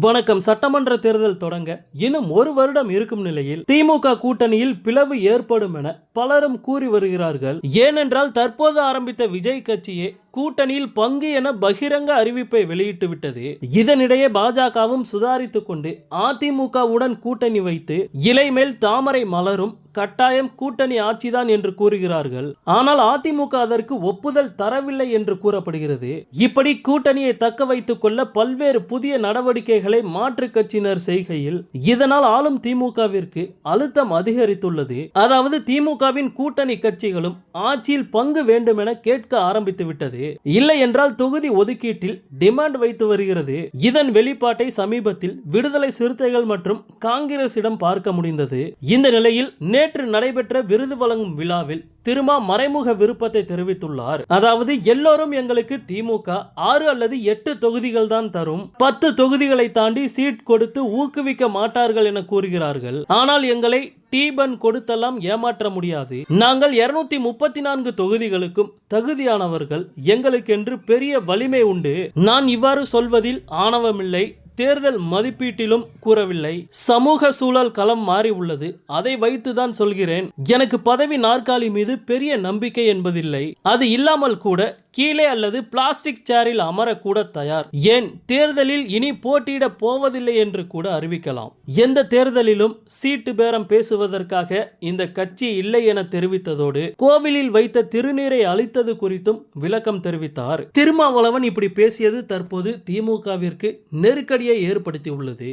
வணக்கம். சட்டமன்ற தேர்தல் தொடங்க இன்னும் ஒரு வருடம் இருக்கும் நிலையில் திமுக கூட்டணியில் பிளவு ஏற்படும் என பலரும் கூறி வருகிறார்கள். ஏனென்றால் தற்போது ஆரம்பித்த விஜய் கட்சியே கூட்டணியில் பங்கு என பகிரங்க அறிவிப்பை வெளியிட்டு விட்டது. இதனிடையே பாஜகவும் சுதாரித்துக் கொண்டு அதிமுகவுடன் கூட்டணி வைத்து இலை மேல் தாமரை மலரும், கட்டாயம் கூட்டணி ஆட்சிதான் என்று கூறுகிறார்கள். ஆனால் அதிமுக அதற்கு ஒப்புதல் தரவில்லை என்று கூறப்படுகிறது. இப்படி கூட்டணியை தக்க வைத்துக் கொள்ள பல்வேறு புதிய நடவடிக்கைகளை மாற்றுக் கட்சியினர் செய்கையில் இதனால் ஆளும் திமுகவிற்கு அழுத்தம் அதிகரித்துள்ளது. அதாவது திமுகவின் கூட்டணி கட்சிகளும் ஆட்சியில் பங்கு வேண்டும் என கேட்க ஆரம்பித்து விட்டது. இல்லை என்றால் தொகுதி ஒதுக்கீட்டில் டிமாண்ட் வைத்து வருகிறது. இதன் வெளிப்பாட்டை சமீபத்தில் விடுதலை சிறுத்தைகள் மற்றும் காங்கிரசிடம் பார்க்க முடிந்தது. இந்த நிலையில் நேற்று நடைபெற்ற விருது வழங்கும் விழாவில் திருமா மறைமுக விருப்பத்தை தெரிவித்துள்ளார். அதாவது எல்லோரும் எங்களுக்கு திமுக 6 அல்லது 8 தொகுதிகள் தான் தரும், 10 தொகுதிகளை தாண்டி சீட் கொடுத்து ஊக்குவிக்க மாட்டார்கள் என கூறுகிறார்கள். ஆனால் எங்களை டீபன் கொடுத்தெல்லாம் ஏமாற்ற முடியாது. நாங்கள் 234 தொகுதிகளுக்கும் தகுதியானவர்கள், எங்களுக்கென்று பெரிய வலிமை உண்டு. நான் இவ்வாறு சொல்வதில் ஆணவமில்லை, தேர்தல் மதிப்பீட்டிலும் கூறவில்லை. சமூக சூழல் களம் மாறி உள்ளது, அதை வைத்துதான் சொல்கிறேன். எனக்கு பதவி நாற்காலி மீது பெரிய நம்பிக்கை என்பதில்லை. அது இல்லாமல் கூட கீழே அல்லது பிளாஸ்டிக் சேரில் அமரக்கூட தயார். ஏன் தேர்தலில் இனி போட்டியிட போவதில்லை என்று கூட அறிவிக்கலாம். எந்த தேர்தலிலும் சீட்டு பேரம் பேசுவதற்காக இந்த கட்சி இல்லை என தெரிவித்ததோடு கோவிலில் வைத்த திருநீரை அளித்தது குறித்தும் விளக்கம் தெரிவித்தார். திருமாவளவன் இப்படி பேசியது தற்போது திமுகவிற்கு நெருக்கடியை ஏற்படுத்தி உள்ளது.